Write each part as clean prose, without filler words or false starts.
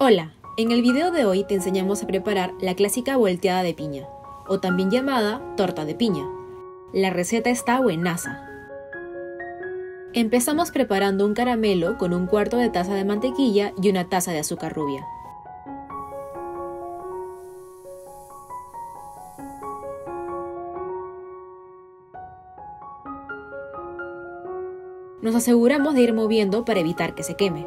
Hola, en el video de hoy te enseñamos a preparar la clásica volteada de piña, o también llamada torta de piña. La receta está buenaza. Empezamos preparando un caramelo con un cuarto de taza de mantequilla y una taza de azúcar rubia. Nos aseguramos de ir moviendo para evitar que se queme.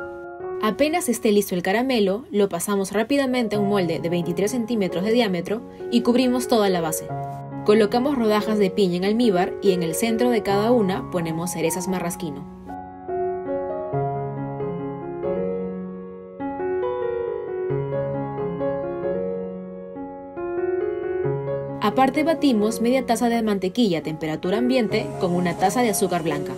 Apenas esté listo el caramelo, lo pasamos rápidamente a un molde de 23 centímetros de diámetro y cubrimos toda la base. Colocamos rodajas de piña en almíbar y en el centro de cada una ponemos cerezas marrasquino. Aparte batimos media taza de mantequilla a temperatura ambiente con una taza de azúcar blanca.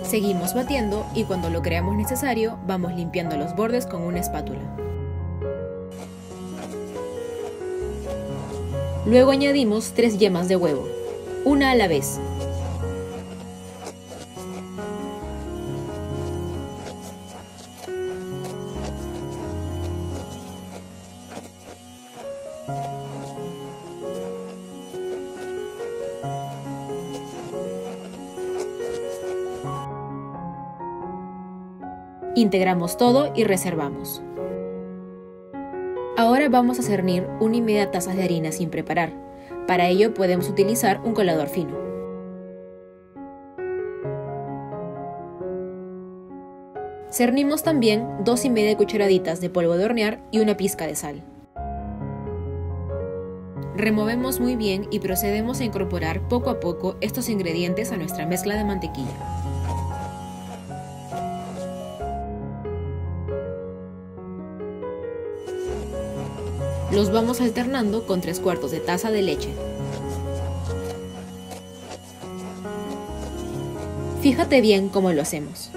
Seguimos batiendo y cuando lo creamos necesario, vamos limpiando los bordes con una espátula. Luego añadimos 3 yemas de huevo, una a la vez. Integramos todo y reservamos. Ahora vamos a cernir 1,5 tazas de harina sin preparar. Para ello podemos utilizar un colador fino. Cernimos también 2,5 cucharaditas de polvo de hornear y una pizca de sal. Removemos muy bien y procedemos a incorporar poco a poco estos ingredientes a nuestra mezcla de mantequilla. Los vamos alternando con 3/4 de taza de leche. Fíjate bien cómo lo hacemos.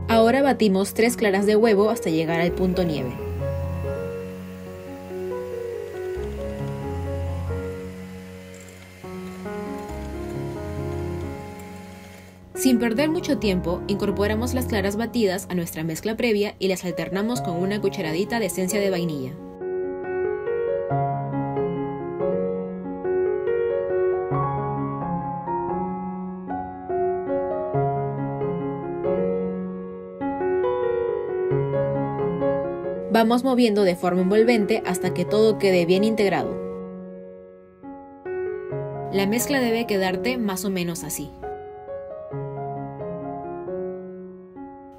Ahora batimos 3 claras de huevo hasta llegar al punto nieve. Sin perder mucho tiempo, incorporamos las claras batidas a nuestra mezcla previa y las alternamos con una cucharadita de esencia de vainilla. Vamos moviendo de forma envolvente hasta que todo quede bien integrado. La mezcla debe quedarte más o menos así.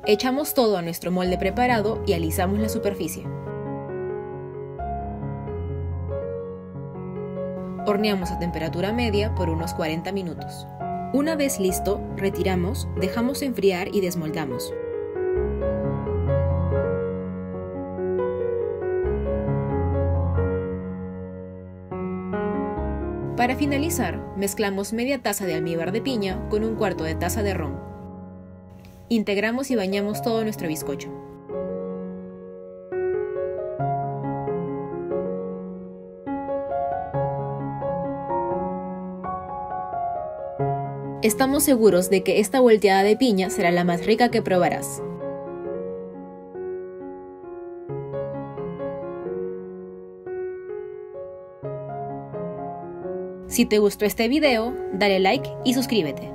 Echamos todo a nuestro molde preparado y alisamos la superficie. Horneamos a temperatura media por unos 40 minutos. Una vez listo, retiramos, dejamos enfriar y desmoldamos. Para finalizar, mezclamos media taza de almíbar de piña con 1/4 de taza de ron. Integramos y bañamos todo nuestro bizcocho. Estamos seguros de que esta volteada de piña será la más rica que probarás. Si te gustó este video, dale like y suscríbete.